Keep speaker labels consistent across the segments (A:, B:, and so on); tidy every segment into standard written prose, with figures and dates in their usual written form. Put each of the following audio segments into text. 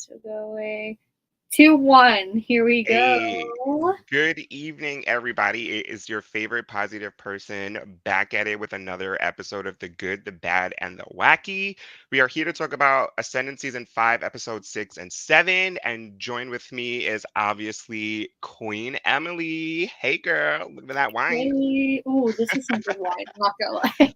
A: So go away. 2-1. Here we
B: Hey,
A: go.
B: good evening, everybody. It is your favorite positive person back at it with another episode of The Good, the Bad, and the Wacky. We are here to talk about Ascendance Season 5, Episodes 6 and 7. And join with me is obviously Queen Emily. Hey, girl, look at that wine.
A: Hey. Ooh, this is some good wine. I'm not gonna lie.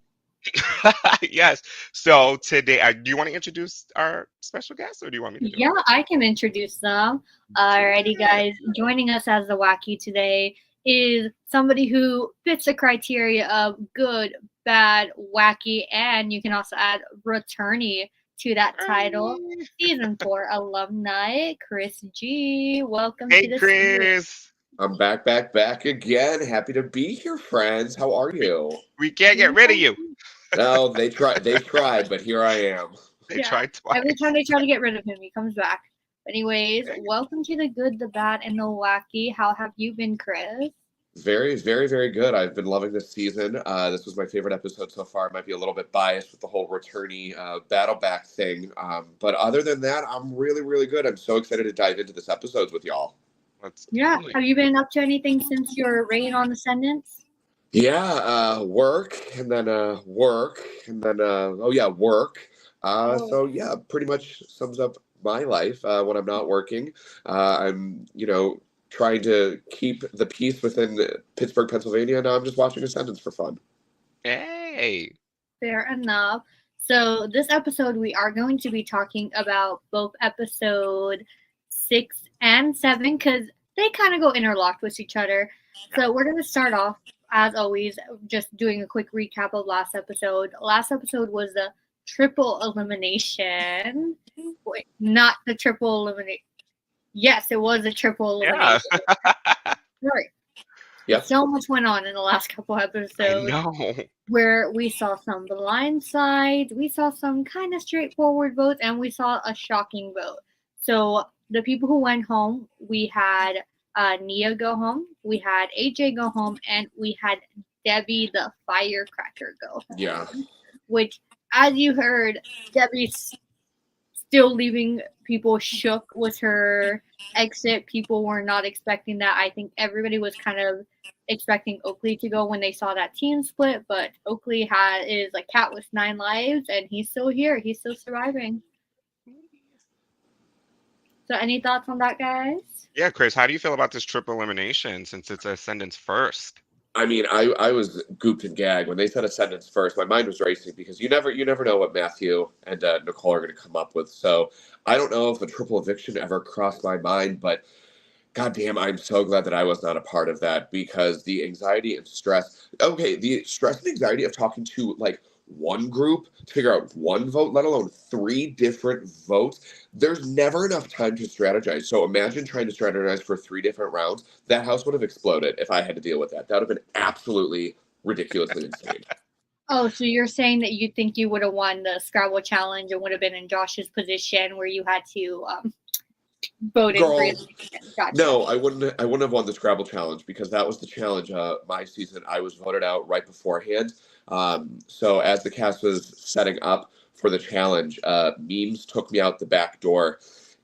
B: Yes. So today, do you want to introduce our special guest or do you want me to do
A: Yeah, I can introduce them.
B: it?
A: Alrighty, guys. Joining us as the Wacky today is somebody who fits the criteria of good, bad, wacky, and you can also add returnee to that title.
B: Hey,
A: Season 4 alumni, Chris G. Welcome to
B: hey,
A: the series.
B: Chris.
C: I'm back again. Happy to be here, friends. How are
B: We,
C: you?
B: we can't get rid of you.
C: No, they tried, but here I am.
B: They
A: Yeah.
B: tried
A: Every
B: twice.
A: time they try to get rid of him, he comes back. Anyways, welcome to the good, the bad, and the wacky. How have you been, Chris?
C: Very good. I've been loving this season. This was my favorite episode so far. Might be a little bit biased with the whole returnee battle back thing. But other than that, I'm really good. I'm so excited to dive into this episodes with y'all.
B: Let's
A: Yeah.
B: do it.
A: Have you been up to anything since your reign on Ascendance?
C: Yeah, work and then work and then oh yeah, work.
A: Oh,
C: So yeah, pretty much sums up my life when I'm not working. I'm trying to keep the peace within Pittsburgh, Pennsylvania. Now I'm just watching Ascendance for fun.
B: Hey.
A: fair enough. So, this episode, we are going to be talking about both episode 6 and 7 because they kind of go interlocked with each other. So, we're going to start off, as always, just doing a quick recap of last episode. Last episode was the triple elimination. Wait, not the triple elimination. Yes, it was a triple
B: Yeah.
A: elimination. Right.
C: Yep.
A: So much went on in the last couple
B: I
A: episodes
B: know.
A: where we saw some blind sides, we saw some kind of straightforward votes, and we saw a shocking vote. So the people who went home, we had Nia go home, we had AJ go home, and we had Debbie the firecracker go home.
C: Yeah.
A: Which, as you heard, Debbie's still leaving people shook with her exit. People were not expecting that. I think everybody was kind of expecting Oakley to go when they saw that team split, but Oakley is a cat with 9 lives, and he's still here. He's still surviving. So, any thoughts on that, guys?
B: Yeah, Chris, how do you feel about this triple elimination since it's Ascendance first?
C: I mean, I was gooped and gagged when they said Ascendance first. My mind was racing because you never know what Matthew and Nicole are going to come up with. So I don't know if a triple eviction ever crossed my mind, but goddamn, I'm so glad that I was not a part of that because the anxiety and stress. Okay, the stress and anxiety of talking to like one group to figure out one vote, let alone three different votes. There's never enough time to strategize. So imagine trying to strategize for three different rounds. That house would have exploded if I had to deal with that. That would have been absolutely ridiculously insane.
A: Oh, so you're saying that you think you would have won the Scrabble challenge and would have been in Josh's position where you had to vote in for
C: Girl,
A: elimination. Gotcha.
C: no, I wouldn't have won the Scrabble challenge because that was the challenge. My season, I was voted out right beforehand. So as the cast was setting up for the challenge, memes took me out the back door,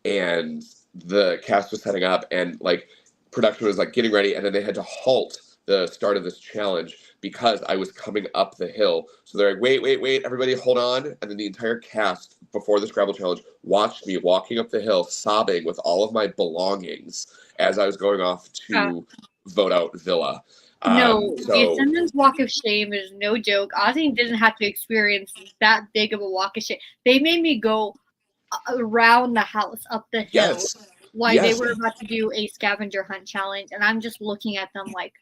C: and the cast was setting up, and like production was like getting ready, and then they had to halt the start of this challenge because I was coming up the hill. So they're like, wait, everybody hold on. And then the entire cast before the Scrabble challenge watched me walking up the hill, sobbing with all of my belongings as I was going off
A: Uh,
C: to vote out Villa.
A: No, the
C: So
A: Ascendant's walk of shame is no joke. Ozzy didn't have to experience that big of a walk of shame. They made me go around the house, up the hill,
C: yes,
A: while they
C: yes,
A: were about to do a scavenger hunt challenge, and I'm just looking at them like,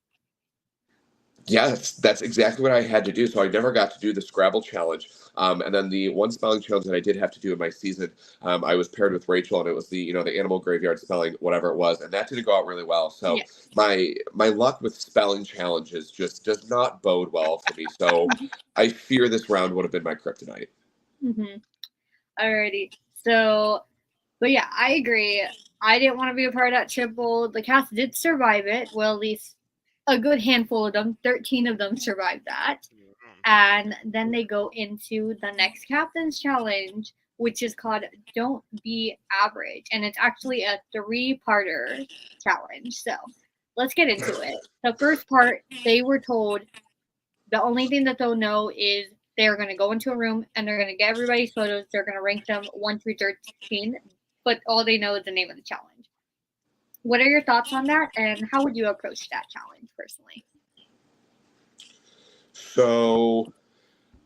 C: yes, that's exactly what I had to do. So I never got to do the Scrabble challenge. And then the one spelling challenge that I did have to do in my season, I was paired with Rachel, and it was the animal graveyard spelling, whatever it was, and that didn't go out really well. So
A: yeah.
C: my luck with spelling challenges just does not bode well for me. So I fear this round would have been my kryptonite.
A: Mm-hmm. Alrighty. So, but yeah, I agree. I didn't want to be a part of that triple. The cast did survive it. Well, at least a good handful of them, 13 of them survived that.
B: Mhm.
A: And then they go into the next captain's challenge, which is called Don't Be Average. And it's actually a 3-parter challenge. So let's get into it. The first part, they were told the only thing that they'll know is they're going to go into a room and they're going to get everybody's photos. They're going to rank them 1 through 13, but all they know is the name of the challenge. What are your thoughts on that, and how would you approach that challenge personally?
C: So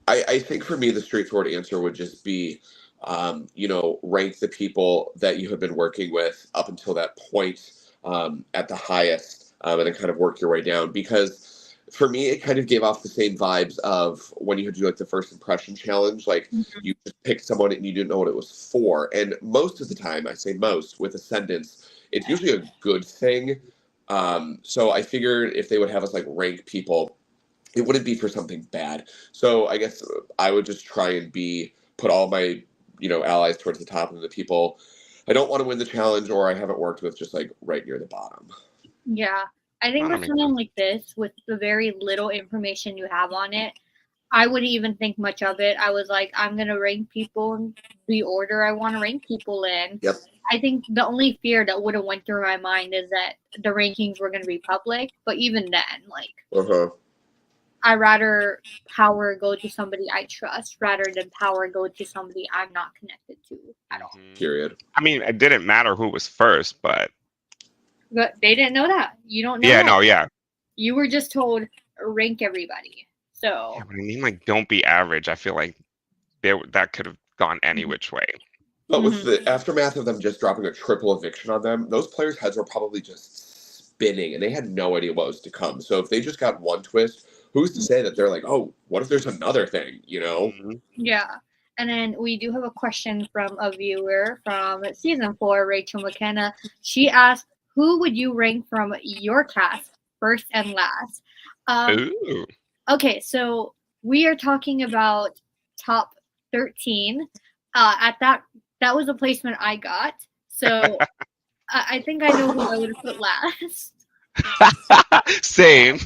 C: I think for me, the straightforward answer would just be, rank the people that you have been working with up until that point at the highest, and then kind of work your way down. Because for me, it kind of gave off the same vibes of when you had to do like the first impression challenge. Like you just picked someone and you didn't know what it was for. And most of the time, I say most, with Ascendance, it's usually a good thing. So I figured if they would have us like rank people, it wouldn't be for something bad. So I guess I would just try and put all my, allies towards the top, and the people I don't want to win the challenge or I haven't worked with just like right near the bottom.
A: Yeah. I think with something like this, with the very little information you have on it, I wouldn't even think much of it. I was like, I'm going to rank people in the order I want to rank people in.
C: Yep.
A: I think the only fear that would have went through my mind is that the rankings were going to be public. But even then, like, I'd rather power go to somebody I trust rather than power go to somebody I'm not connected to at all.
C: Period.
B: I mean, it didn't matter who was first, but
A: they didn't know that. You don't know.
B: Yeah,
A: that.
B: no, yeah.
A: You were just told rank everybody. So
B: Yeah, but I mean, like, don't be average. I feel like that could have gone any which way.
C: But with the aftermath of them just dropping a triple eviction on them, those players' heads were probably just spinning, and they had no idea what was to come. So if they just got one twist, who's to say that they're like, oh, what if there's another thing,
A: Yeah. And then we do have a question from a viewer from season 4, Rachel McKenna. She asked, who would you rank from your cast, first and last?
B: Ooh.
A: Okay, so we are talking about top 13. That was a placement I got. So I think I know who I would have put last.
B: Same.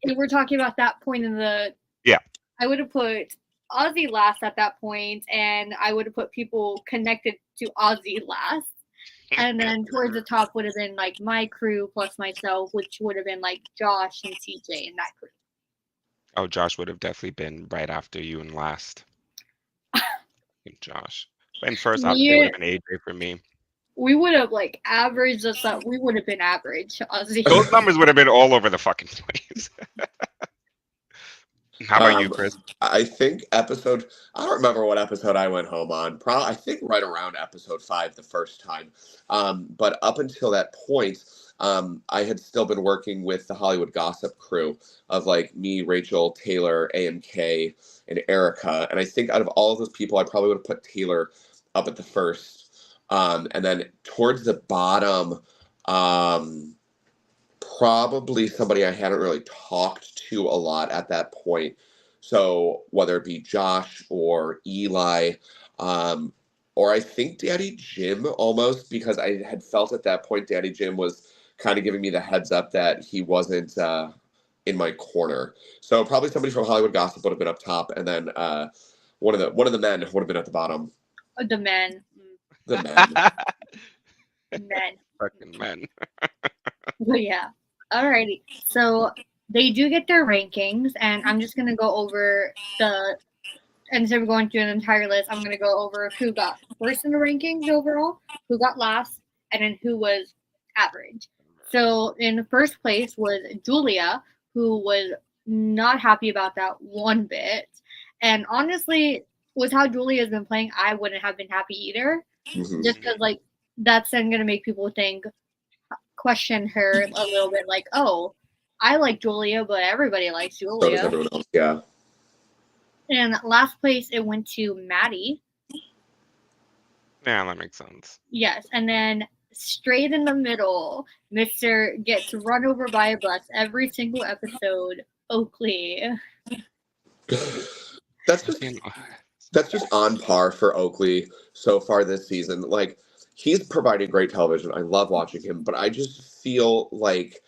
A: If we're talking about that point in the...
B: Yeah.
A: I would have put Ozzie last at that point, and I would have put people connected to Ozzie last. And then towards the top would have been like my crew plus myself, which would have been like Josh and CJ and that crew.
B: Oh, Josh would have definitely been right after you and last. Josh. And first, obviously, would have been AJ for me.
A: We would have like averaged us up. We would have been average, Ozzie.
B: Those numbers would have been all over the fucking place. How about you, Chris?
C: I think I don't remember what episode I went home on. I think right around episode 5 the first time. But up until that point, I had still been working with the Hollywood Gossip crew of like me, Rachel, Taylor, AMK, and Erica. And I think out of all of those people, I probably would have put Taylor up at the first. And then towards the bottom, probably somebody I hadn't really talked to a lot at that point. So whether it be Josh or Eli, or I think Daddy Jim almost, because I had felt at that point Daddy Jim was kind of giving me the heads up that he wasn't in my corner. So probably somebody from Hollywood Gossip would have been up top, and then one of the men would have been at the bottom.
A: The men.
C: The men.
A: Men.
B: Fucking men.
A: But yeah. Alrighty. So they do get their rankings, and I'm just gonna go over instead of going through an entire list, I'm gonna go over who got first in the rankings overall, who got last, and then who was average. So in the first place was Julia, who was not happy about that one bit. And honestly, with how Julia has been playing, I wouldn't have been happy either.
C: Mm-hmm.
A: Just because, like, that's then going to make people question her a little bit, like, oh, I like Julia, but everybody likes Julia.
C: So does everyone else, yeah.
A: And last place, it went to Maddie.
B: Yeah, that makes sense.
A: Yes, and then straight in the middle, Mr. gets run over by a bus every single episode, Oakley.
C: That's just on par for Oakley so far this season. Like, he's providing great television. I love watching him, but I just feel like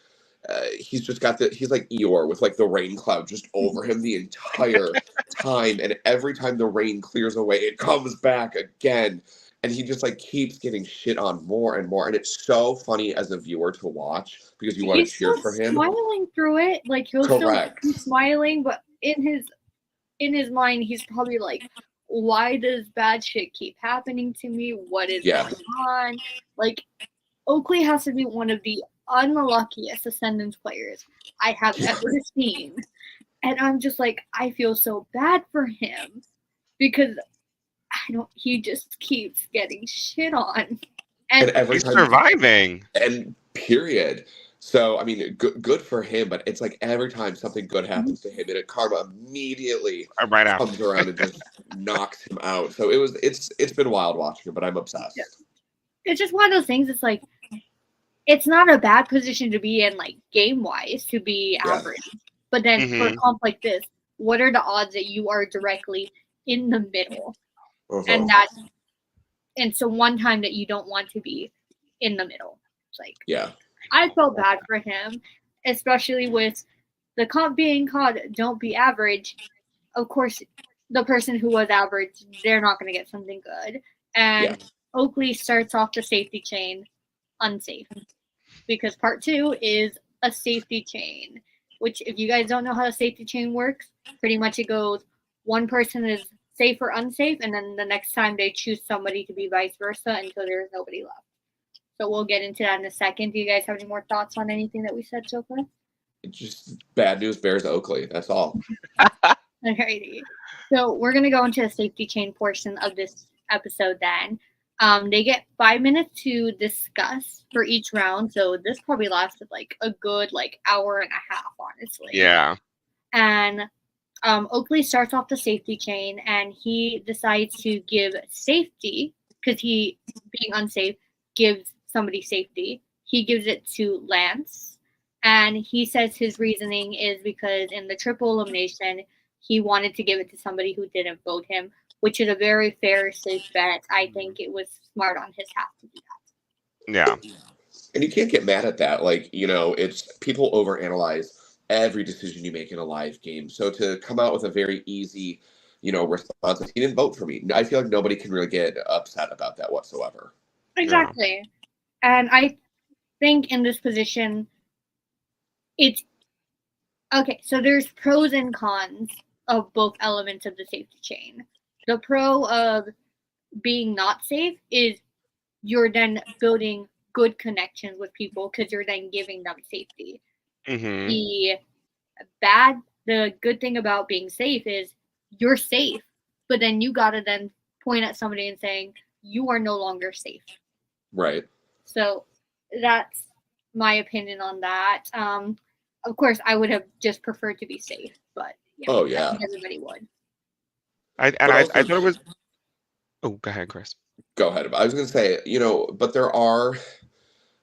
C: he's just got he's like Eeyore with like the rain cloud just over him the entire time. And every time the rain clears away, it comes back again. And he just like keeps getting shit on more and more. And it's so funny as a viewer to watch because you want to
A: He's
C: cheer
A: still
C: for him.
A: smiling through it. Like he'll
C: Correct.
A: still be smiling, but in his mind, he's probably like, why does bad shit keep happening to me? What is
C: Yeah.
A: going on? Like, Oakley has to be one of the unluckiest Ascendance players I have ever seen. And I'm just like, I feel so bad for him because he just keeps getting shit on.
C: And
A: And
C: every
B: He's
C: time,
B: surviving.
C: and period. So, I mean, good for him, but it's like every time something good happens to him, and karma immediately
B: Right after.
C: comes around and just knocks him out. So it's been wild watching him, but I'm obsessed.
A: Yeah. It's just one of those things. It's like, it's not a bad position to be in, like, game-wise, to be average. But then for a comp like this, what are the odds that you are directly in the middle?
C: Uh-huh.
A: And so one time that you don't want to be in the middle. It's like,
C: Yeah.
A: I felt bad for him, especially with the comp being called Don't Be Average. Of course, the person who was average, they're not going to get something good. And Oakley starts off the safety chain unsafe because part 2 is a safety chain, which if you guys don't know how a safety chain works, pretty much it goes one person is safe or unsafe, and then the next time they choose somebody to be vice versa until there's nobody left. So we'll get into that in a second. Do you guys have any more thoughts on anything that we said so far?
C: Just bad news bears Oakley. That's all.
A: Alrighty. So we're going to go into the safety chain portion of this episode then. They get 5 minutes to discuss for each round. So this probably lasted like a good hour and a half, honestly.
B: Yeah.
A: And Oakley starts off the safety chain and he decides to give safety because he, being unsafe, gives somebody safety. He gives it to Lance. And he says his reasoning is because in the triple elimination, he wanted to give it to somebody who didn't vote him, which is a very fair, safe bet. I think it was smart on his half to do that.
B: Yeah.
C: And you can't get mad at that. Like, it's people overanalyze every decision you make in a live game. So to come out with a very easy, response, he didn't vote for me. I feel like nobody can really get upset about that whatsoever.
A: Exactly. Yeah. And I think in this position, it's okay. So there's pros and cons of both elements of the safety chain. The pro of being not safe is you're then building good connections with people because you're then giving them safety. The good thing about being safe is you're safe, but then you gotta then point at somebody and saying you are no longer safe.
C: Right.
A: So that's my opinion on that. Of course, I would have just preferred to be safe, but I think everybody would.
B: I thought it was. Oh, go ahead, Chris.
C: Go ahead. I was going to say, but there are,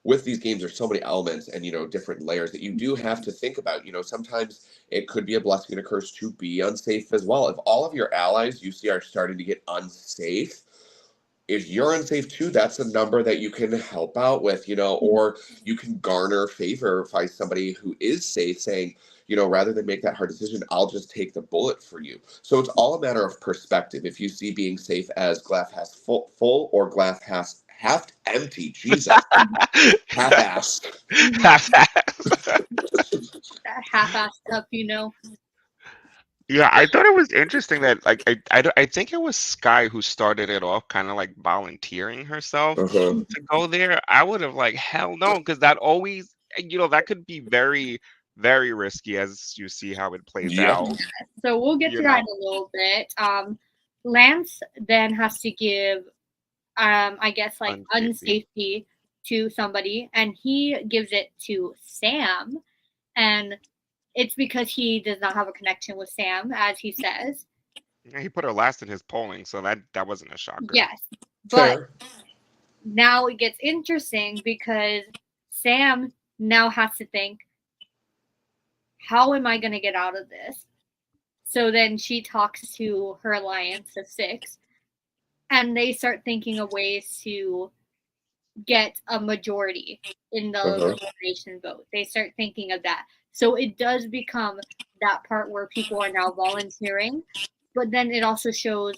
C: with these games, there's so many elements and, different layers that you do have to think about. Sometimes it could be a blessing and a curse to be unsafe as well. If all of your allies you see are starting to get unsafe, if you're unsafe too, that's a number that you can help out with, or you can garner favor by somebody who is safe saying, rather than make that hard decision, I'll just take the bullet for you. So it's all a matter of perspective. If you see being safe as glass half full or glass half empty, Jesus, half-assed.
A: Half-assed up,
B: Yeah, I thought it was interesting that I think it was Sky who started it off, kind of like volunteering herself to go there. I would have hell no, because that always that could be very, very risky as you see how it plays out.
A: So we'll get to that in a little bit. Lance then has to give I guess unsafety to somebody, and he gives it to Sam, and it's because he does not have a connection with Sam, as he says.
B: Yeah, he put her last in his polling, so that wasn't a shocker.
A: Yes, but now it gets interesting because Sam now has to think, how am I going to get out of this? So then she talks to her alliance of 6, and they start thinking of ways to get a majority in the liberation vote. They start thinking of that. So it does become that part where people are now volunteering, but then it also shows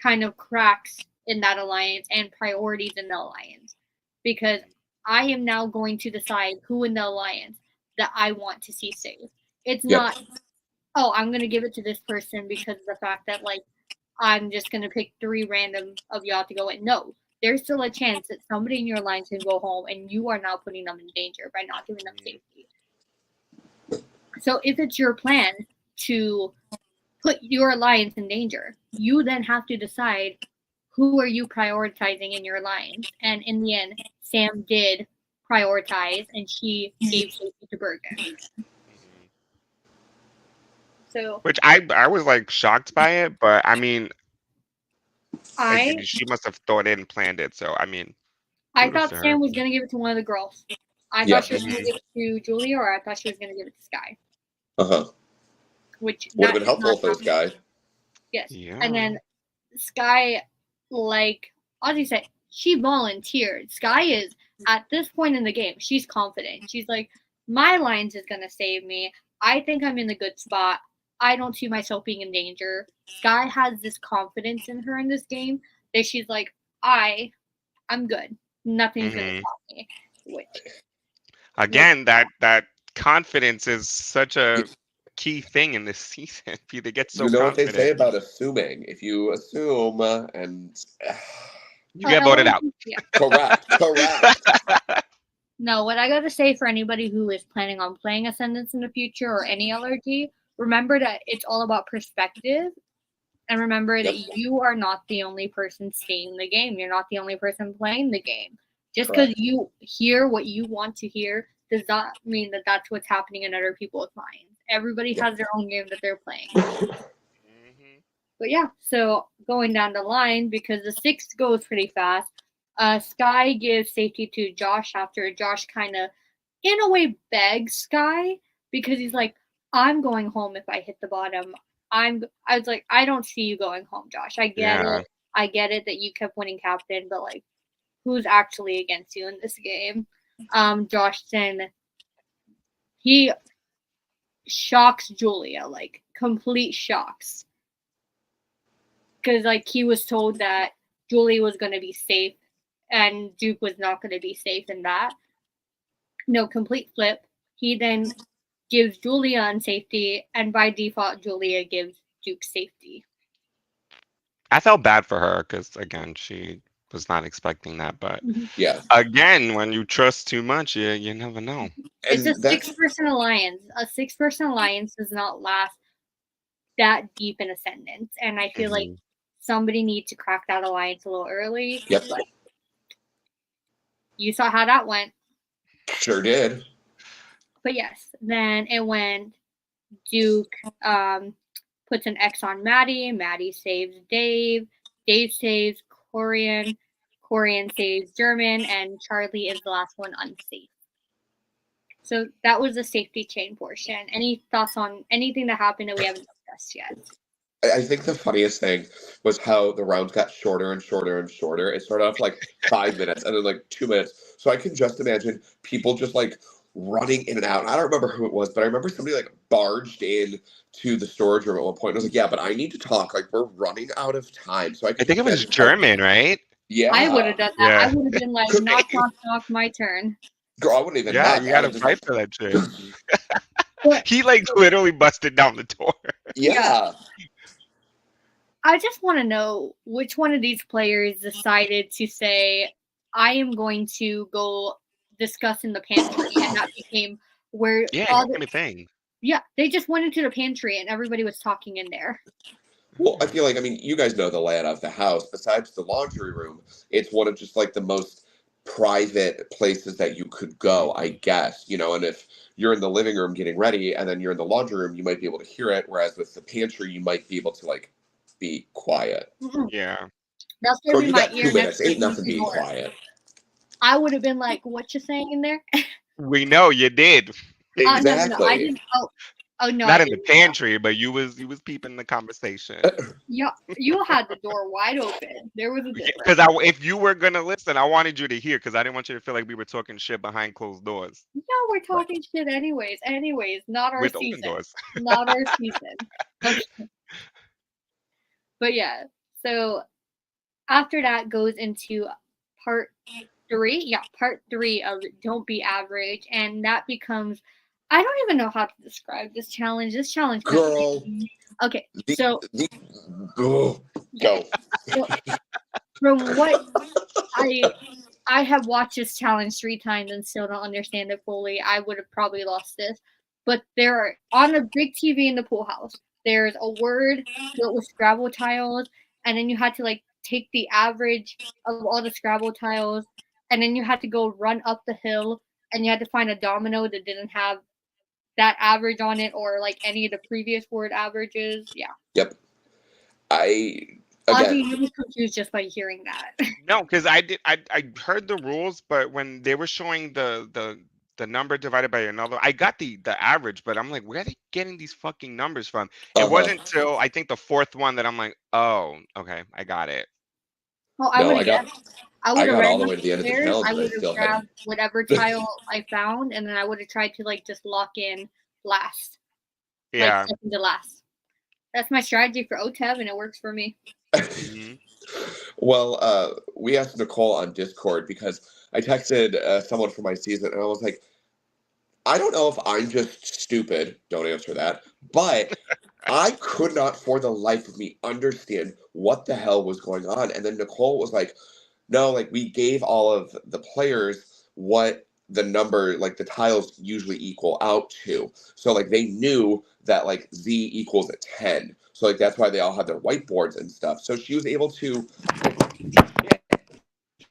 A: kind of cracks in that alliance and priorities in the alliance, because I am now going to decide who in the alliance that I want to see safe. It's not, oh, I'm going to give it to this person because of the fact that, like, I'm just going to pick 3 random of y'all to go in. No, there's still a chance that somebody in your alliance can go home and you are now putting them in danger by not giving them safety. So if it's your plan to put your alliance in danger, you then have to decide who are you prioritizing in your alliance. And in the end, Sam did prioritize, and she gave safety to Bergen. So,
B: which I was like shocked by it, but I mean, she must have thought it and planned it. So I mean,
A: I thought Sam was gonna give it to one of the girls. I thought she was gonna give it to Julia, or I thought she was gonna give it to Sky. Which
C: would have been helpful for this guy.
A: Yes. Yeah. And then Sky, like Ozzie said, she volunteered. Sky is, at this point in the game, she's confident. She's like, my alliance is gonna save me. I think I'm in the good spot. I don't see myself being in danger. Sky has this confidence in her in this game that she's like, I'm good. Nothing's gonna stop me. Which,
B: again, that confidence is such a key thing in this season. You get so
C: confident.
B: What
C: they say about assuming. If you assume and
B: you get voted out.
A: Yeah.
C: Correct.
A: No, what I gotta say for anybody who is planning on playing Ascendance in the future or any LRG, remember that it's all about perspective. And remember that you are not the only person seeing the game. You're not the only person playing the game. Just because you hear what you want to hear does not mean that that's what's happening in other people's minds. Everybody has their own game that they're playing. But yeah, so going down the line, because the 6th goes pretty fast, Sky gives safety to Josh after Josh kind of, in a way, begs Sky, because he's like, I'm going home if I hit the bottom. I was like, I don't see you going home, Josh. I get it. I get it that you kept winning captain, but like, who's actually against you in this game? Josh then, he shocks Julia, like complete shocks. Because like he was told that Julia was going to be safe and Duke was not going to be safe in that. No, complete flip. He then gives Julia safety, and by default, Julia gives Duke safety.
B: I felt bad for her because, again, she was not expecting that. But again, when you trust too much, you never know.
A: It's a 6-person alliance. A 6-person alliance does not last that deep in Ascendance, and I feel like somebody needs to crack that alliance a little early.
C: Yep.
A: But you saw how that went.
C: Sure did.
A: But yes, then it went Duke puts an X on Maddie. Maddie saves Dave. Dave saves Corian. Corian saves German. And Charlie is the last one unsafe. So that was the safety chain portion. Any thoughts on anything that happened that we haven't discussed yet?
C: I think the funniest thing was how the rounds got shorter and shorter and shorter. It started off like 5 minutes and then like 2 minutes. So I can just imagine people just like running in and out. And I don't remember who it was, but I remember somebody like barged in to the storage room at one point. And I was like, yeah, but I need to talk. Like, we're running out of time. So I
B: think it was German, right?
C: Yeah.
A: I would have done that. Yeah. I would have been like, knock, my turn.
C: Girl, I wouldn't even.
B: Yeah, you gotta fight for that shit. He like literally busted down the door.
C: Yeah.
A: I just want to know which one of these players decided to say, I am going to go discuss in the pantry, and that became where
B: all the thing.
A: Yeah, they just went into the pantry and everybody was talking in there.
C: Well, I feel like, I mean, you guys know the layout of the house. Besides the laundry room, it's one of just like the most private places that you could go, I guess, you know. And if you're in the living room getting ready and then you're in the laundry room, you might be able to hear it, whereas with the pantry you might be able to like be quiet.
B: Yeah,
A: that's gonna be my ear
C: 2 minutes. Ain't nothing being quiet.
A: I would have been like, what you saying in there?
B: We know you did.
C: Exactly.
A: No, I didn't. Oh no,
B: Not
A: I
B: in the
A: didn't.
B: pantry, but you was peeping the conversation.
A: Yeah, you had the door wide open. There was a difference.
B: Because if you were gonna listen, I wanted you to hear because I didn't want you to feel like we were talking shit behind closed doors
A: No, we're talking shit anyways. Anyways, not our
B: with open
A: season.
B: doors.
A: Not our season. Okay. But yeah, so after that goes into part 3. Yeah, part 3 of Don't Be Average, and that becomes. I don't even know how to describe this challenge. This challenge.
C: Girl.
A: Okay, so
C: Go.
A: so from what I have watched this challenge 3 times and still don't understand it fully. I would have probably lost this. But there are on a big TV in the pool house, there's a word built with Scrabble tiles, and then you had to like take the average of all the Scrabble tiles, and then you had to go run up the hill, and you had to find a domino that didn't have that average on it or like any of the previous word averages. Yeah.
C: Yep.
A: Ozzy,
C: Again,
A: you was confused just by hearing that.
B: No, because I heard the rules, but when they were showing the number divided by another, I got the average, but I'm like, where are they getting these fucking numbers from? It wasn't till I think the 4th one that I'm like, oh, okay, I got it.
A: Well, I
C: no,
A: would
C: I
A: have
C: got
A: guessed. I would have
C: all
A: ran
C: the way to the end of the
A: upstairs.
C: challenge
A: I
C: and I
A: would have
C: still
A: grabbed
C: hadn't.
A: whatever tile I found, and then I would have tried to like just lock in last, like
B: Yeah.
A: second to last. That's my strategy for OTEV, and it works for me.
B: hmm
C: Well, we asked Nicole on Discord because I texted someone from my season and I was like, I don't know if I'm just stupid. Don't answer that. But I could not for the life of me understand what the hell was going on. And then Nicole was like, no, like we gave all of the players what the number, like the tiles usually equal out to. So like they knew that like Z equals a 10. So like that's why they all had their whiteboards and stuff. So she was able to.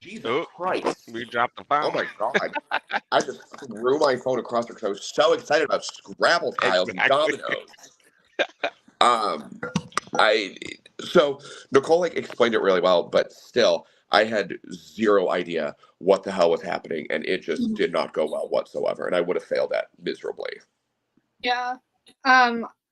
C: Jesus
B: Oh,
C: Christ.
B: we dropped the
C: Oh
B: phone.
C: my God. I just threw my phone across her because I was so excited about Scrabble tiles and
B: Exactly.
C: dominoes. Um, I so Nicole like explained it really well, but still, I had zero idea what the hell was happening, and it just
A: Mhm.
C: did not go well whatsoever, and I would have failed that miserably.
A: Yeah.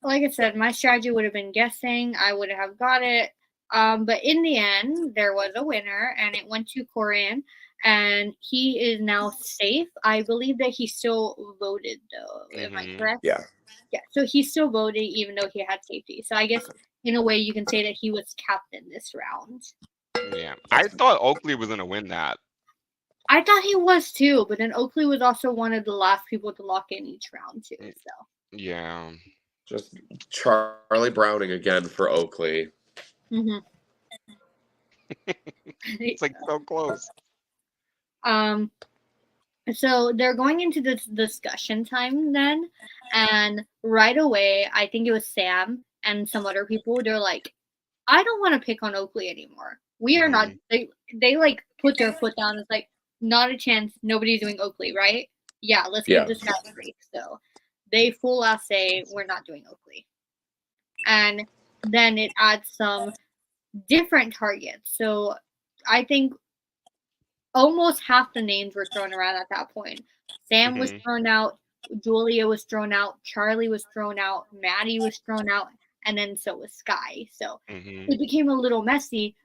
A: Like I said, my strategy would have been guessing. I would have got it. But in the end, there was a winner, and it went to Corin, and he is now safe. I believe that he still voted, though. Am I correct?
C: Yeah.
A: Yeah. So he's still voting, even though he had safety. So I guess in a way, you can say that he was captain this round.
B: Yeah, I thought Oakley was gonna win that.
A: I thought he was too, but then Oakley was also one of the last people to lock in each round too. So
B: Yeah.
C: Just Charlie Browning again for Oakley.
B: It's like so close.
A: So they're going into this discussion time then, and right away, I think it was Sam and some other people. They're like, "I don't want to pick on Oakley anymore. We are not." They like put their foot down. It's like not a chance. Nobody's doing Oakley, right? Yeah, let's give
C: Yeah.
A: this guy a break. So they full out say we're not doing Oakley, and then it adds some different targets. So I think almost half the names were thrown around at that point. Sam was thrown out, Julia was thrown out, Charlie was thrown out, Maddie was thrown out, and then so was Sky. So it became a little messy,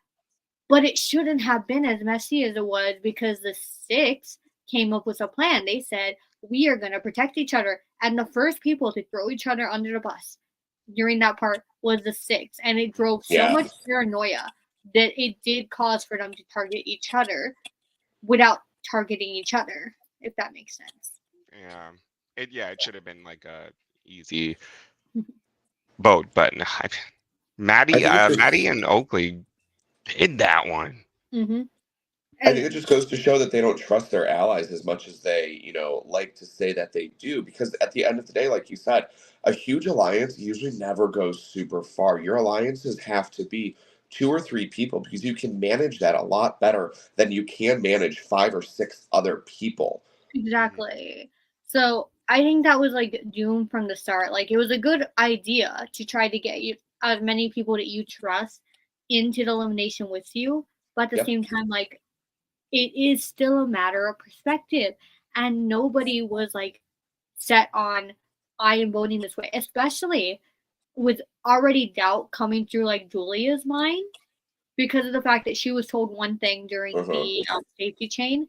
A: but it shouldn't have been as messy as it was because the 6 came up with a plan. They said, we are going to protect each other. And the first people to throw each other under the bus during that part was the 6. And it drove so much paranoia that it did cause for them to target each other without targeting each other, if that makes sense.
B: Yeah. It should have been like a easy vote, but Maddie and Oakley did that one.
C: I think it just goes to show that they don't trust their allies as much as they, like to say that they do. Because at the end of the day, like you said, a huge alliance usually never goes super far. Your alliances have to be 2 or 3 people because you can manage that a lot better than you can manage 5 or 6 other people.
A: Exactly. So I think that was like doomed from the start. Like it was a good idea to try to get you as many people that you trust into the elimination with you, but at the same time, like it is still a matter of perspective, and nobody was like set on I am voting this way, especially with already doubt coming through like Julia's mind because of the fact that she was told one thing during the safety chain,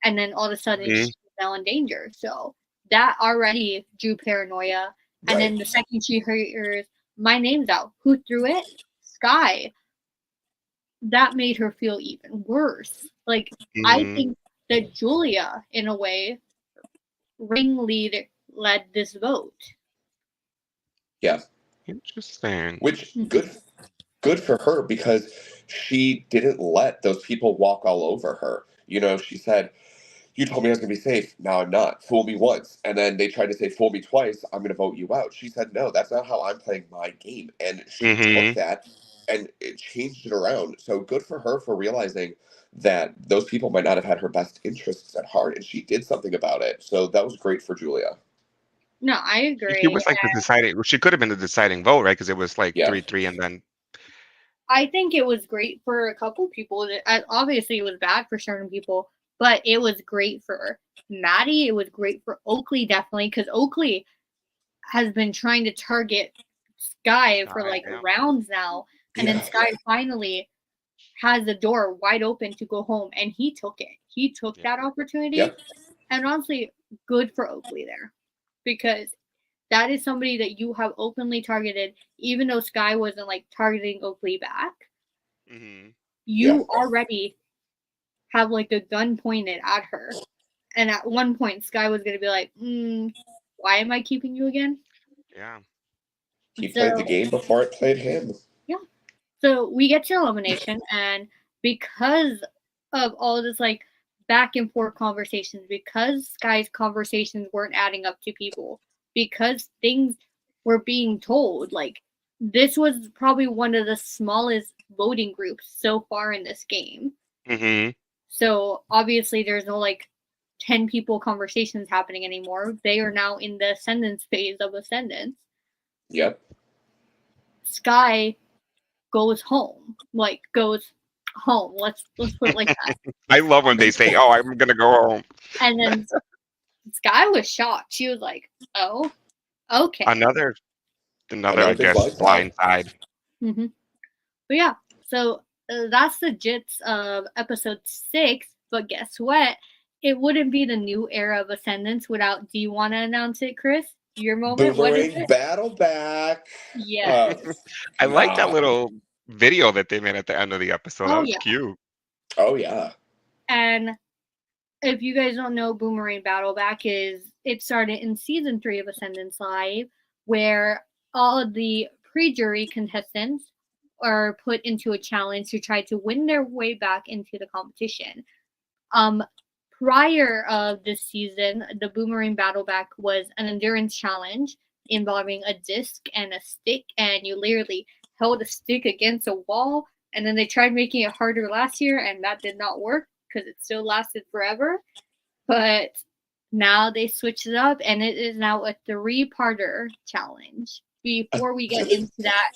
A: and then all of a sudden
B: Mhm.
A: she fell in danger. So that already drew paranoia. And then
C: Right.
A: the second she hears my name's out, who threw it? Sky. That made her feel even worse. Like I
B: Mhm.
A: think that Julia, in a way, led this vote.
C: Yeah.
B: Interesting.
C: Which
A: Mhm.
C: good for her because she didn't let those people walk all over her. You know, she said, "You told me I was going to be safe. Now I'm not. Fool me once." And then they tried to say, "Fool me twice. I'm going to vote you out." She said, "No, that's not how I'm playing my game." And she took
B: Mhm.
C: that and it changed it around. So good for her for realizing that those people might not have had her best interests at heart and she did something about it. So that was great for Julia.
A: No, I
B: She
A: agree.
B: was like the deciding. She could have been the deciding vote, right? Because it was like
C: Yeah.
B: 3-3, and then
A: I think it was great for a couple people. Obviously, it was bad for certain people, but it was great for Maddie. It was great for Oakley, definitely, because Oakley has been trying to target Sky for like
B: yeah.
A: rounds now. And then
C: Yeah.
A: Sky finally has the door wide open to go home, and he took it. He took
B: Yeah.
A: that opportunity.
C: Yep.
A: And honestly, good for Oakley there because that is somebody that you have openly targeted, even though Sky wasn't like targeting Oakley back.
B: Mhm.
C: Yeah.
A: You already have like a gun pointed at her. And at one point, Sky was going to be like, why am I keeping you again?
B: Yeah.
C: He
A: So,
C: played the game before it played him.
A: yeah. So we get to elimination. And because of all this like back and forth conversations, because Sky's conversations weren't adding up to people, because things were being told, like this was probably one of the smallest voting groups so far in this game.
B: Mhm.
A: So obviously there's no like 10 people conversations happening anymore. They are now in the Ascendance phase of Ascendance.
C: Yep.
A: Sky goes home. Like goes home. Let's put it like that.
B: I love when they say, "Oh, I'm gonna go home."
A: And then Sky was shocked. She was like, "Oh, okay."
B: Another, I
C: Another big
B: guess,
C: blind side.
B: blind side.
A: Mm-hmm. But yeah, so that's the gist of episode 6. But guess what? It wouldn't be the new era of Ascendance without. Do you want to announce it, Chris? Your moment. What is
C: Boomerang
A: it?
C: battle back.
A: Yeah.
C: Oh
B: I like that
C: God.
B: little video that they made at the end of the episode. That
A: Oh
B: was
A: yeah.
B: cute.
C: Oh yeah.
A: And if you guys don't know, Boomerang Battleback it started in season 3 of Ascendance Live, where all of the pre-jury contestants are put into a challenge to try to win their way back into the competition. Prior of this season, the Boomerang Battleback was an endurance challenge involving a disc and a stick, and you literally held a stick against a wall. And then they tried making it harder last year, and that did not work because it still lasted forever. But now they switched it up, and it is now a 3-parter challenge. Before we get into that,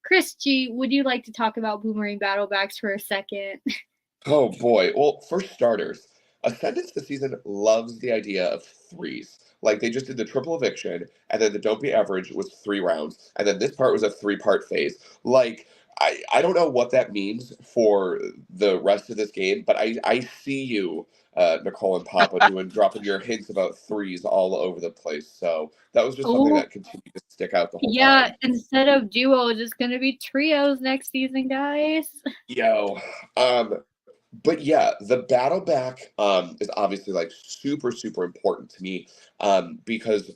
A: Chris G, would you like to talk about Boomerang Battlebacks for a second?
C: Oh boy. Well, for starters, Ascendance this season loves the idea of threes. Like they just did the triple eviction, and then the don't be average was 3 rounds, and then this part was a 3-part phase. Like I don't know what that means for the rest of this game, but I see you, Nicole and Papa, dropping your hints about threes all over the place. So that was just something
A: Oh,
C: that continued to stick out the whole
A: yeah,
C: time.
A: instead of duos, it's going to be trios next season, guys.
C: Yo, but yeah, the battle back is obviously like super important to me because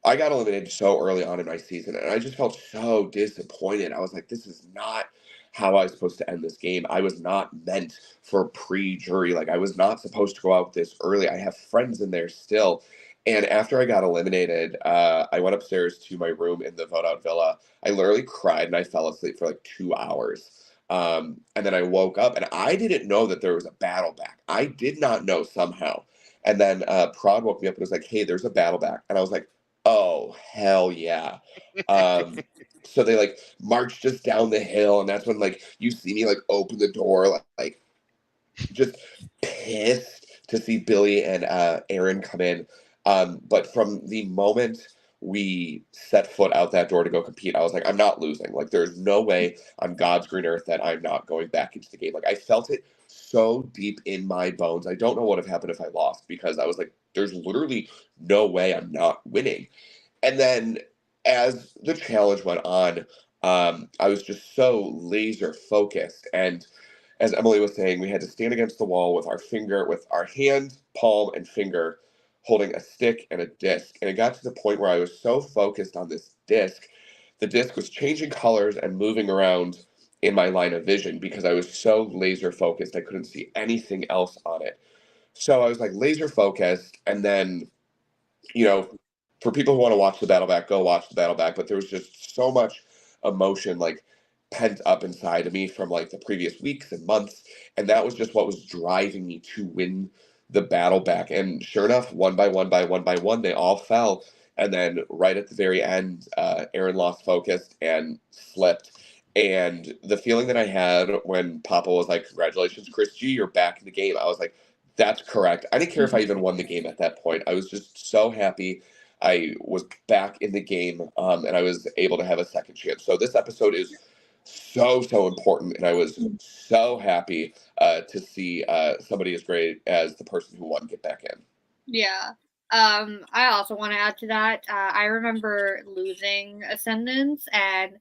C: I got eliminated so early on in my season and I just felt so disappointed. I was like, this is not how I was supposed to end this game. I was not meant for pre-jury. Like I was not supposed to go out this early. I have friends in there still. And after I got eliminated, I went upstairs to my room in the vote out villa. I literally cried and I fell asleep for like 2 hours. And then I woke up and I didn't know that there was a battle back. I did not know somehow. And then Prod woke me up and was like, hey, there's a battle back. And I was like, oh, hell yeah. Um, so they like marched us down the hill. And that's when like you see me like open the door, like just pissed to see Billy and Aaron come in. But from the moment we set foot out that door to go compete, I was like, I'm not losing. Like, there's no way on God's green earth that I'm not going back into the game. Like, I felt it so deep in my bones. I don't know what would have happened if I lost, because I was like, there's literally no way I'm not winning. And then as the challenge went on, I was just so laser focused. And as Emily was saying, we had to stand against the wall with our hand, palm, and finger holding a stick and a disc. And it got to the point where I was so focused on this disc, the disc was changing colors and moving around in my line of vision because I was so laser focused. I couldn't see anything else on it. So I was like laser focused. And then, you know, for people who want to watch the battle back, go watch the battle back. But there was just so much emotion, like, pent up inside of me from like the previous weeks and months, and that was just what was driving me to win the battle back. And sure enough, one by one, they all fell. And then right at the very end, Aaron lost focus and slipped. And the feeling that I had when Papa was like, "Congratulations, Chris G, you're back in the game," I was like, "That's correct." I didn't care if I even won the game at that point. I was just so happy I was back in the game, and I was able to have a second chance. So this episode is so important, and I was so happy to see somebody as great as the person who won get back in.
A: Yeah. I also want to add to that. I remember losing Ascendance, and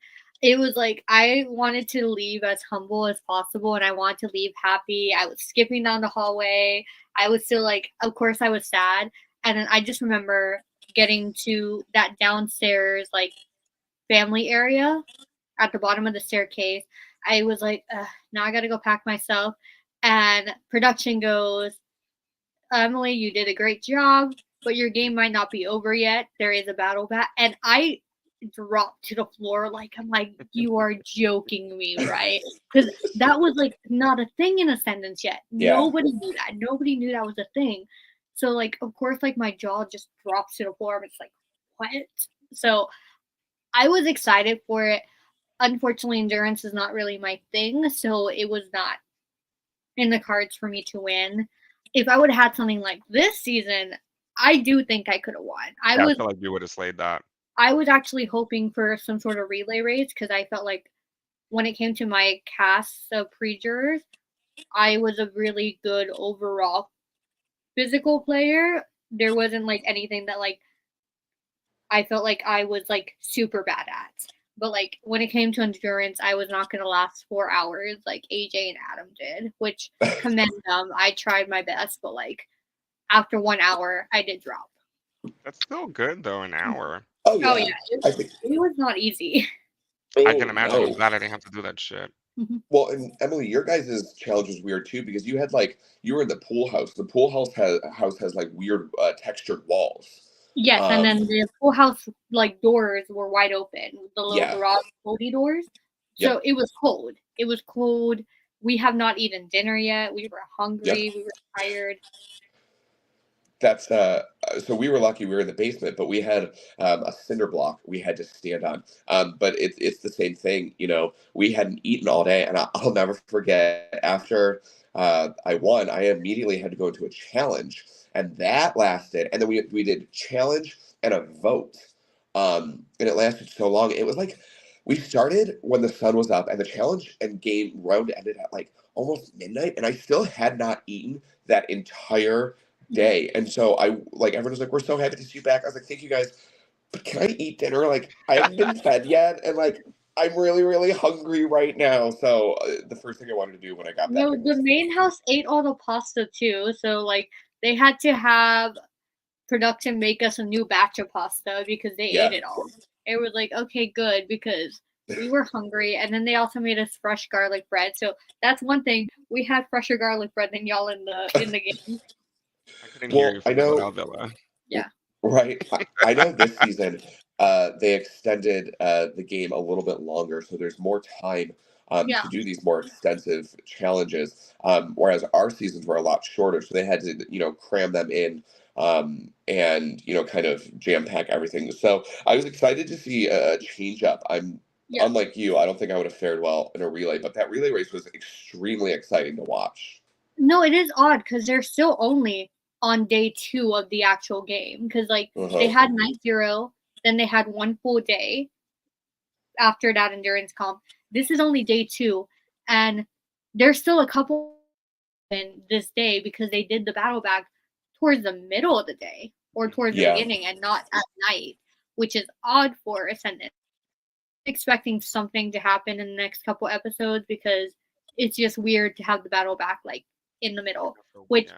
A: it was like I wanted to leave as humble as possible, and I wanted to leave happy. I was skipping down the hallway. I was still like, of course, I was sad. And then I just remember getting to that downstairs, like, family area at the bottom of the staircase. I was like, now I got to go pack myself. And production goes, Emily, you did a great job, but your game might not be over yet. There is a battle back. And I dropped to the floor I'm like, you are joking me, right? Because that was like not a thing in Ascendance yet.
C: Yeah.
A: Nobody knew that. Nobody knew that was a thing. So like, of course, like my jaw just drops to the floor. It's like, what? So I was excited for it. Unfortunately, endurance is not really my thing, so it was not in the cards for me to win. If I would have had something like this season, I do think I could have won.
B: I feel like you would have slayed that.
A: I was actually hoping for some sort of relay race because I felt like when it came to my cast of pre-jurors, I was a really good overall physical player. There wasn't like anything that like I felt like I was like super bad at. But like when it came to endurance, I was not gonna last 4 hours like AJ and Adam did, which commend them. I tried my best, but like after 1 hour, I did drop.
B: That's still good though, an hour.
C: Oh yeah,
A: Oh yeah, it was not easy.
B: I can imagine.
C: No.
B: I'm glad I didn't have to do that shit.
C: Well, and Emily, your guys' challenge was weird too because you were in the pool house. The pool house has like weird textured walls.
A: Yes, and then the pool house like doors were wide open, the little garage floaty doors. So it was cold. It was cold. We have not eaten dinner yet. We were hungry. We were tired.
C: That's so we were lucky we were in the basement, but we had a cinder block we had to stand on. But it's the same thing, you know. We hadn't eaten all day, and I'll never forget after I won, I immediately had to go into a challenge, and that lasted. And then we did challenge and a vote, and it lasted so long. It was like we started when the sun was up, and the challenge and game round ended at like almost midnight, and I still had not eaten that entire day. And so I like everyone was like, "We're so happy to see you back." I was like, "Thank you guys, but can I eat dinner? Like I haven't been fed yet, and like I'm really hungry right now." So the first thing I wanted to do when I got back.
A: No, the main house ate all the pasta too. So like they had to have production make us a new batch of pasta because they ate it all. It was like, okay, good, because we were hungry. And then they also made us fresh garlic bread. So that's one thing. We had fresher garlic bread than y'all in the game.
B: I couldn't hear you from
C: I know,
B: the Villa.
A: Yeah.
C: Right. I know this season they extended the game a little bit longer, so there's more time to do these more extensive challenges. Whereas our seasons were a lot shorter, so they had to, you know, cram them in and, you know, kind of jam pack everything. So I was excited to see a change up. Unlike you, I don't think I would have fared well in a relay, but that relay race was extremely exciting to watch.
A: No, it is odd because they're still only on day 2 of the actual game because like they had night 0, Then they had one full day after that endurance comp. This is only day 2, and there's still a couple in this day because they did the battle back towards the middle of the day or towards the beginning and not at night, which is odd for Ascendance. Expecting something to happen in the next couple episodes because it's just weird to have the battle back like in the middle. Which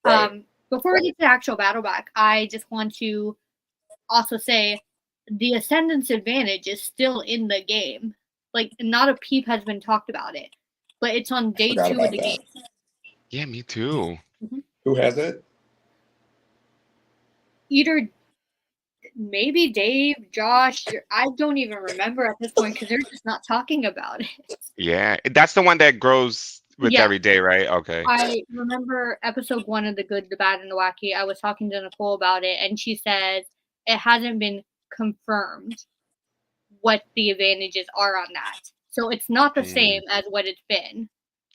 A: before we get to the actual battle back, I just want to also say the Ascendance advantage is still in the game. Like, not a peep has been talked about it, but it's on day 2 of the game.
B: Yeah, me too.
A: Mm-hmm.
C: Who has it?
A: Either maybe Dave, Josh, I don't even remember at this point because they're just not talking about it.
B: Yeah, that's the one that grows with every day, right? Okay.
A: I remember episode 1 of The Good, the Bad, and the Wacky. I was talking to Nicole about it, and she said it hasn't been confirmed what the advantages are on that. So it's not the same as what it's been.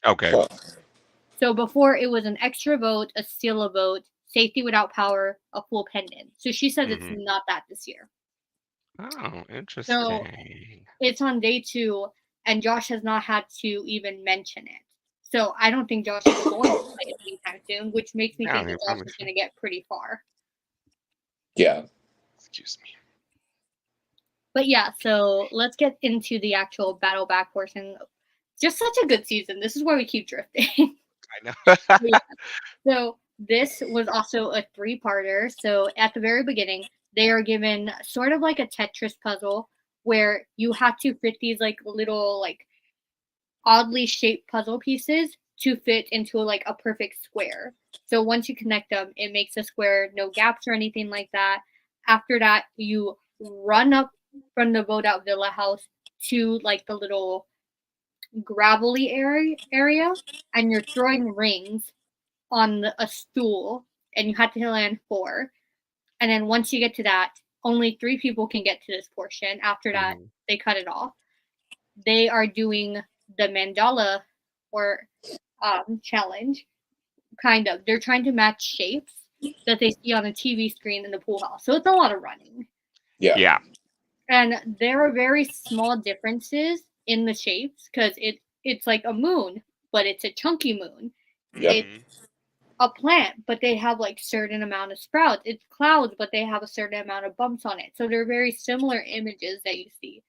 B: Okay.
A: So before it was an extra vote, a steal a vote, safety without power, a full pendant. So she said it's not that this year.
B: Oh, interesting.
A: So it's on day 2, and Josh has not had to even mention it. So I don't think Josh is going to play it anytime soon, which makes me think that Josh is going to get pretty far.
C: Yeah.
B: Excuse me.
A: But yeah, so let's get into the actual battle back portion. Just such a good season. This is why we keep drifting.
B: I know.
A: So this was also a 3-parter. So at the very beginning, they are given sort of like a Tetris puzzle where you have to fit these like little like oddly shaped puzzle pieces to fit into like a perfect square. So once you connect them, it makes a square, no gaps or anything like that. After that, you run up from the vote out villa house to like the little gravelly area, and you're throwing rings on a stool, and you have to land 4. And then once you get to that, only 3 people can get to this portion. After that, they cut it off. They are doing the mandala or challenge, kind of. They're trying to match shapes that they see on a TV screen in the pool house. So it's a lot of running.
B: Yeah.
A: And there are very small differences in the shapes because it's like a moon, but it's a chunky moon.
C: Yep.
A: It's a plant, but they have like certain amount of sprouts. It's clouds, but they have a certain amount of bumps on it. So they're very similar images that you see.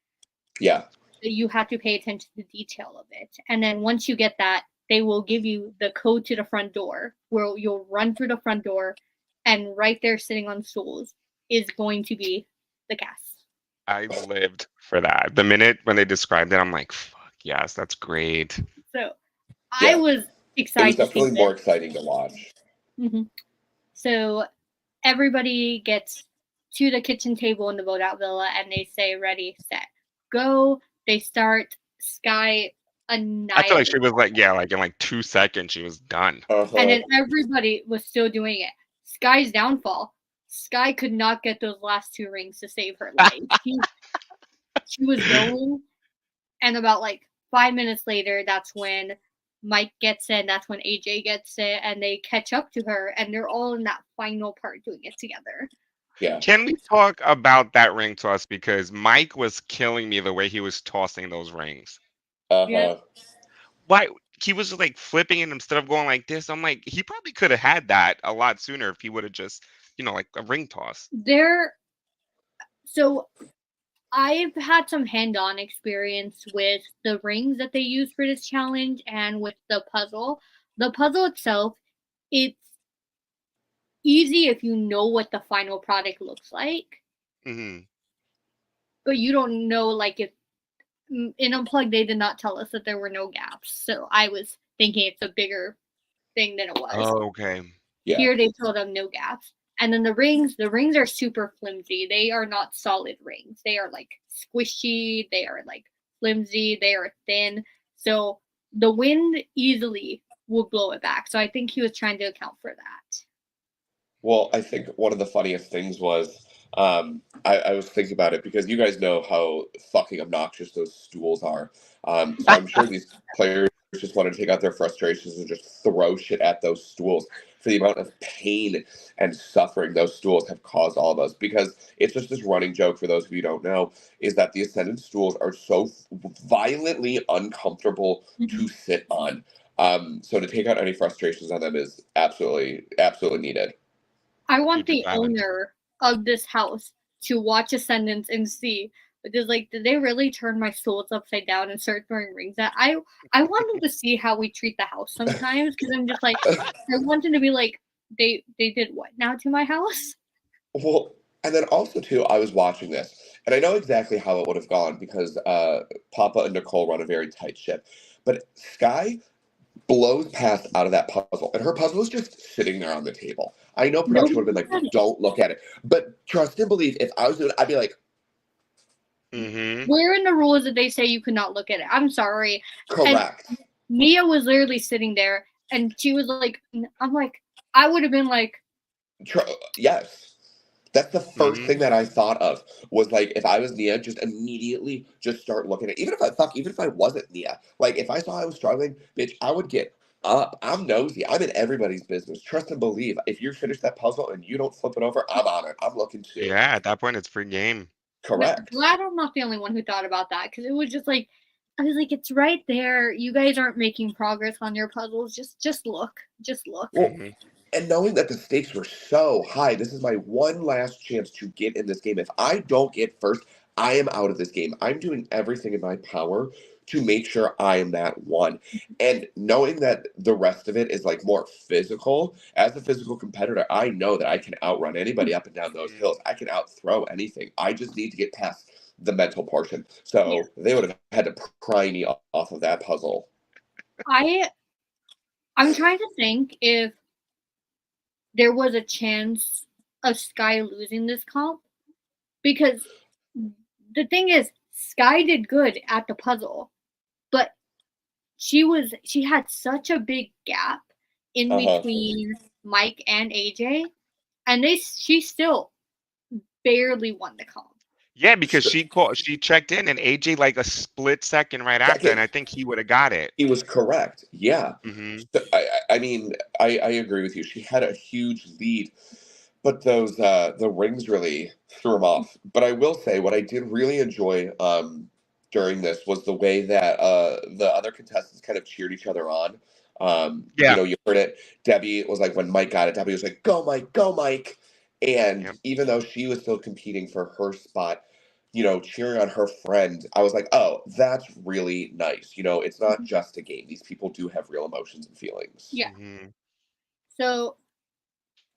C: Yeah.
A: You have to pay attention to the detail of it. And then once you get that, they will give you the code to the front door where you'll run through the front door, and right there sitting on stools is going to be the cast.
B: I lived for that. The minute when they described it, I'm like, fuck yes, that's great.
A: So I was excited.
C: It was definitely more exciting to watch.
A: Mm-hmm. So everybody gets to the kitchen table in the vote out villa, and they say, ready, set, go. They start Sky annihilating.
B: I feel like she was like, like in like 2 seconds, she was done.
A: And then everybody was still doing it. Sky's downfall. Sky could not get those last 2 rings to save her life. She was going, and about like 5 minutes later, that's when Mike gets it, and that's when AJ gets it, and they catch up to her, and they're all in that final part doing it together.
C: Yeah.
B: Can we talk about that ring toss? Because Mike was killing me the way he was tossing those rings.
A: Yeah.
B: Why? He was like flipping it instead of going like this. I'm like, he probably could have had that a lot sooner if he would have just, like a ring toss.
A: So I've had some hand-on experience with the rings that they use for this challenge and with the puzzle. The puzzle itself, it's easy if you know what the final product looks like.
B: Mm-hmm.
A: But you don't know, like, if in Unplugged, they did not tell us that there were no gaps. So I was thinking it's a bigger thing than it was.
B: Oh, okay.
C: Yeah.
A: Here they told them no gaps. And then the rings are super flimsy. They are not solid rings. They are like squishy. They are like flimsy. They are thin. So the wind easily will blow it back. So I think he was trying to account for that.
C: Well, I think one of the funniest things was I was thinking about it because you guys know how fucking obnoxious those stools are. So I'm sure these players just want to take out their frustrations and just throw shit at those stools. for the amount of pain and suffering those stools have caused all of us. Because it's just this running joke, for those of you who don't know, is that the Ascendance stools are so violently uncomfortable to sit on. So to take out any frustrations on them is absolutely needed.
A: I want
B: Keep it
A: the
B: balanced.
A: owner of this house to watch Ascendance and see, because like, did they really turn my stools upside down and start throwing rings at? I want them to see how we treat the house sometimes, because I'm just like, I want them to be like, they did what now to my house?
C: Well, and then also too, I was watching this, and I know exactly how it would have gone because Papa and Nicole run a very tight ship. But Sky blows past out of that puzzle, and her puzzle was just sitting there on the table. I know production would have been
A: Nobody
C: like, "Don't look at it," but trust and believe. If I was doing it, I'd be like,
B: Mm-hmm.
A: Where in the rules did they say you could not look at it? I'm sorry.
C: "Correct."
A: And Mia was literally sitting there, and she was like, I'm like, I would have been like,
C: Yes. That's the first
B: Mm-hmm.
C: thing that I thought of was like if I was Nia, just immediately just start looking at even if I wasn't Nia, like if I saw I was struggling, bitch, I would get up. I'm nosy. I'm in everybody's business. Trust and believe. If you finish that puzzle and you don't flip it over, I'm on it. I'm looking too.
B: Yeah, at that point, it's free game.
C: Correct.
A: glad I'm not the only one who thought about that, because it was just like, I was like, it's right there. You guys aren't making progress on your puzzles. Just look. Just look.
C: Well,
B: Mm-hmm.
C: and knowing that the stakes were so high, this is my one last chance to get in this game. If I don't get first, I am out of this game. I'm doing everything in my power to make sure I am that one. And knowing that the rest of it is like more physical, as a physical competitor, I know that I can outrun anybody up and down those hills. I can outthrow anything. I just need to get past the mental portion. So they would have had to pry me off of that puzzle.
A: I'm trying to think if there was a chance of Sky losing this comp, because the thing is, Sky did good at the puzzle, but she had such a big gap in
C: Uh-huh.
A: between Mike and AJ, and she still barely won the comp.
B: Yeah, because she checked in and AJ like a split second right after, and
C: Second,
B: I think he would have got it.
C: he was correct. Yeah.
B: Mm-hmm.
C: So, I mean, I agree with you. She had a huge lead, but those the rings really threw him off. But I will say, what I did really enjoy during this was the way that the other contestants kind of cheered each other on.
B: Yeah.
C: You heard it. Debbie was like, when Mike got it, Debbie was like, "Go, Mike, go, Mike!" And
B: Yep.
C: even though she was still competing for her spot, cheering on her friend, I was like, oh, that's really nice. It's not just a game. These people do have real emotions and feelings.
A: Yeah.
B: Mm-hmm.
A: So,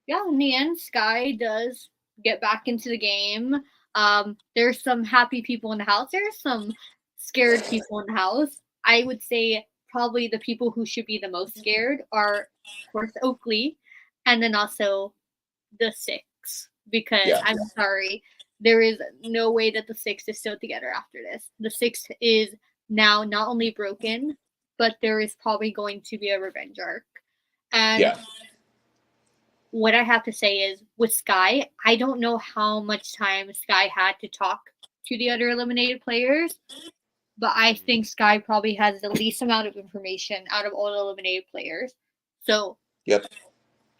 A: yeah, in the end, Sky does get back into the game. There's some happy people in the house. There's some scared people in the house. I would say probably the people who should be the most scared are, of course, Oakley, and then also the Six. Because
C: Yeah.
A: I'm sorry, there is no way that the Six is still together after this. The Six is now not only broken, but there is probably going to be a revenge arc. And
C: Yeah.
A: what I have to say is, with Sky, I don't know how much time Sky had to talk to the other eliminated players, but I think Sky probably has the least amount of information out of all the eliminated players. So
C: Yep.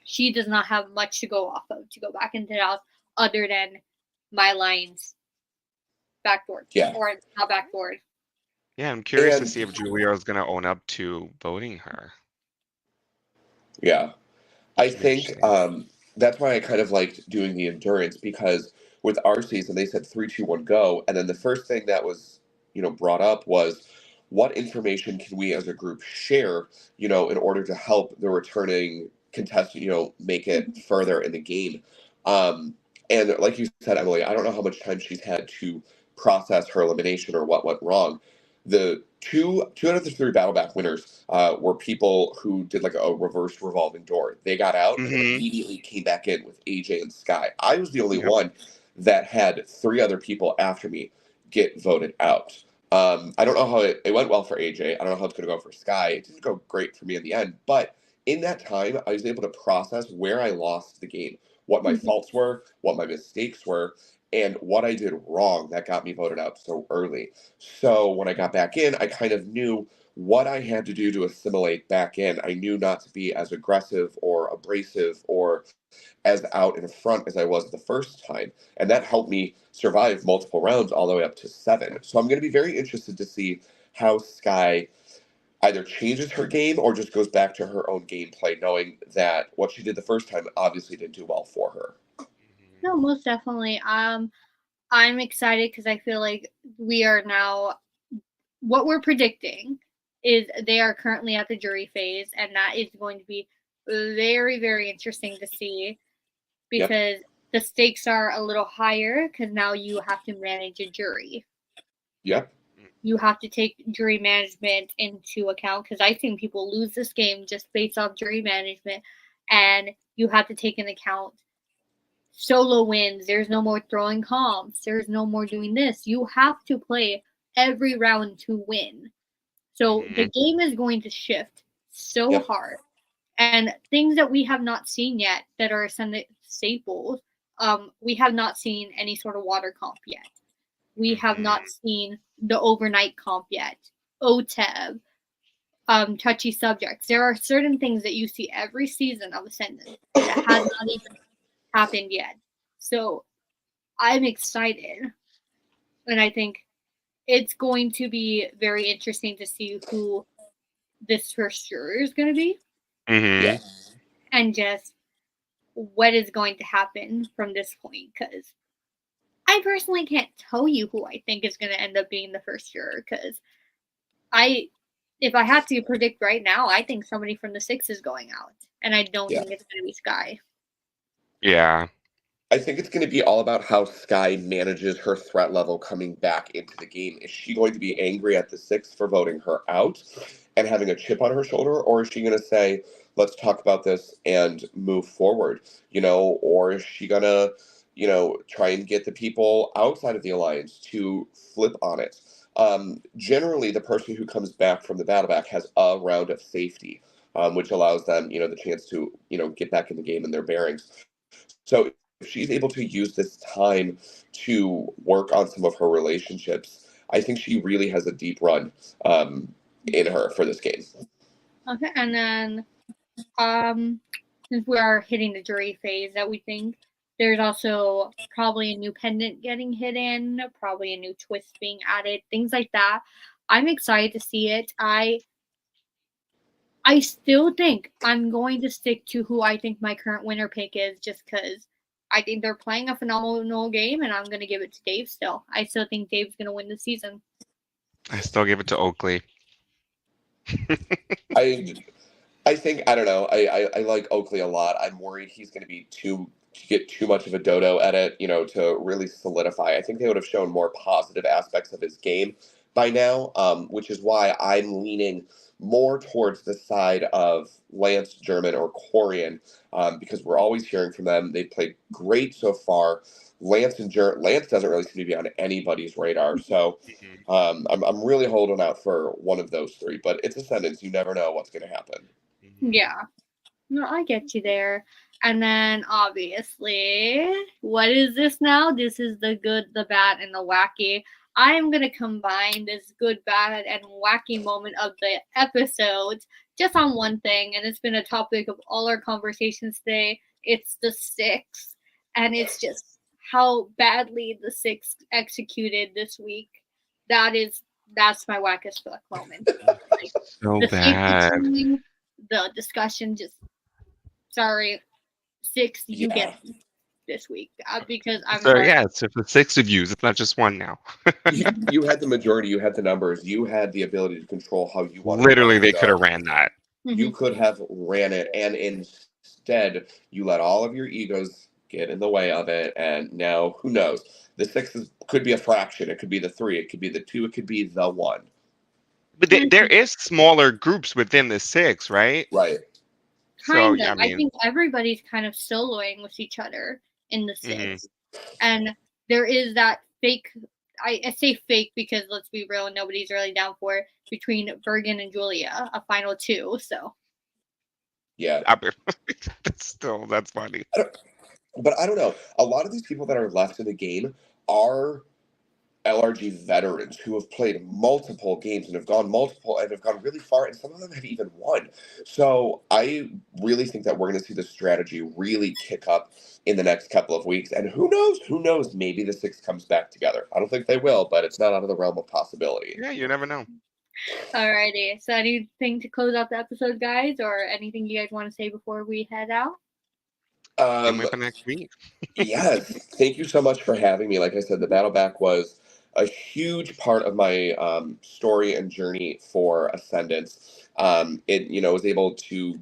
A: she does not have much to go off of to go back into the house, other than my lines backboard.
C: Yeah.
A: Or not backboard.
B: Yeah, I'm curious to
C: And
B: see if Julia is going to own up to voting her.
C: yeah, I
B: Should be
C: think
B: interesting.
C: that's why I kind of liked doing the endurance, because with our season they said 3, 2, 1, go, and then the first thing that was brought up was what information can we as a group share in order to help the returning contestant make it further in the game. And like you said, Emily, I don't know how much time she's had to process her elimination or what went wrong. The two out of the 3 battle back winners were people who did like a reverse revolving door. They got out and then
B: Mm-hmm.
C: immediately came back in with AJ and Sky. I was the only
B: Yep.
C: one that had 3 other people after me get voted out. I don't know how it went well for AJ. I don't know how it's going to go for Sky. It didn't go great for me in the end, but in that time, I was able to process where I lost the game, what my faults were, what my mistakes were, and what I did wrong that got me voted out so early. So when I got back in, I kind of knew what I had to do to assimilate back in. I knew not to be as aggressive or abrasive or as out in front as I was the first time. And that helped me survive multiple rounds all the way up to 7. So I'm going to be very interested to see how Sky either changes her game or just goes back to her own gameplay, knowing that what she did the first time obviously didn't do well for her.
A: No, most definitely. I'm excited because I feel like we are now, what we're predicting is they are currently at the jury phase, and that is going to be very, very interesting to see because the stakes are a little higher because now you have to manage a jury.
C: Yep.
A: You have to take jury management into account because I've seen people lose this game just based off jury management, and you have to take into account solo wins. There's no more throwing comps. There's no more doing this. You have to play every round to win. So the game is going to shift so hard. And things that we have not seen yet that are staples, we have not seen any sort of water comp yet. We have not seen the overnight comp yet. OTEV, touchy subjects. There are certain things that you see every season of Ascendance that has not even happened yet. So I'm excited. And I think it's going to be very interesting to see who this first juror is going to be.
C: Yeah.
A: And just what is going to happen from this point. Because I personally can't tell you who I think is going to end up being the first juror. Because if I had to predict right now, I think somebody from the 6 is going out. And I don't think it's going to be Sky.
B: Yeah.
C: I think it's going to be all about how Sky manages her threat level coming back into the game. Is she going to be angry at the 6 for voting her out and having a chip on her shoulder? Or is she going to say, let's talk about this and move forward? Or is she going to, try and get the people outside of the alliance to flip on it? Generally, the person who comes back from the battle back has a round of safety, which allows them, the chance to, get back in the game and their bearings. So if she's able to use this time to work on some of her relationships, I think she really has a deep run in her for this game.
A: Okay, and then since we are hitting the jury phase that we think, there's also probably a new pendant getting hidden, probably a new twist being added, things like that. I'm excited to see it. I still think I'm going to stick to who I think my current winner pick is just because I think they're playing a phenomenal game, and I'm going to give it to Dave still. I still think Dave's going to win the season.
B: I still give it to Oakley.
C: I think, I don't know, I like Oakley a lot. I'm worried he's going to be get too much of a dodo at it, to really solidify. I think they would have shown more positive aspects of his game by now, which is why I'm leaning more towards the side of Lance, German, or Corian, because we're always hearing from them. They played great so far. Lance doesn't really seem to be on anybody's radar, so I'm really holding out for one of those 3. But it's Ascendance; you never know what's going to happen.
A: Yeah, no, I get you there. And then obviously, what is this now? This is the good, the bad, and the wacky. I am going to combine this good, bad, and wacky moment of the episode just on one thing, and it's been a topic of all our conversations today. It's the 6, and it's just how badly the 6 executed this week. That's my wackest fuck moment. Like,
B: So
A: the
B: bad.
A: safety team, the discussion, just sorry, 6, you get this week because I'm sorry.
B: Yeah, it's for 6 of you. It's not just one now.
C: You had the majority. You had the numbers. You had the ability to control how you wanted.
B: Literally, they could have ran that.
C: You could have ran it, and instead, you let all of your egos get in the way of it. And now, who knows? The 6 could be a fraction. It could be the 3. It could be the 2. It could be the 1.
B: But there is smaller groups within the 6, right?
C: Right.
A: Kind of. I think everybody's kind of soloing with each other in the 6. And there is that fake, I say fake because let's be real, nobody's really down for it, between Bergen and Julia, a final 2, so.
C: Yeah.
B: That's funny.
C: But I don't know. A lot of these people that are left in the game are LRG veterans who have played multiple games and have gone really far, and some of them have even won. So I really think that we're going to see the strategy really kick up in the next couple of weeks. And who knows? Who knows? Maybe the six comes back together. I don't think they will, but it's not out of the realm of possibility.
B: Yeah, you never know.
A: Alrighty. So anything to close out the episode, guys, or anything you guys want to say before we head out?
B: Can't wait for next week.
C: Yes, thank you so much for having me. Like I said, the battle back was a huge part of my story and journey for Ascendance. It was able to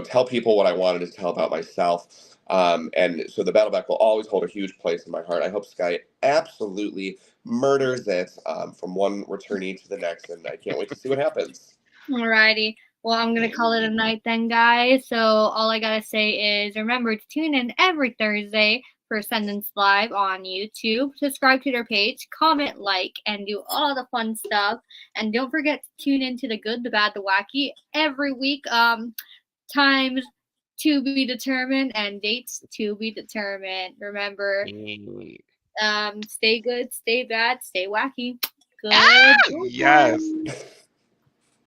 C: tell people what I wanted to tell about myself. And so the battle back will always hold a huge place in my heart. I hope Sky absolutely murders it from one returnee to the next, and I can't wait to see what happens.
A: Alrighty. Well, I'm going to call it a night then, guys. So all I got to say is remember to tune in every Thursday for Ascendance Live on YouTube. Subscribe to their page, comment, like, and do all the fun stuff. And don't forget to tune in to the good, the bad, the wacky every week. Times to be determined and dates to be determined. Remember, stay good, stay bad, stay wacky. Good.
B: Yes.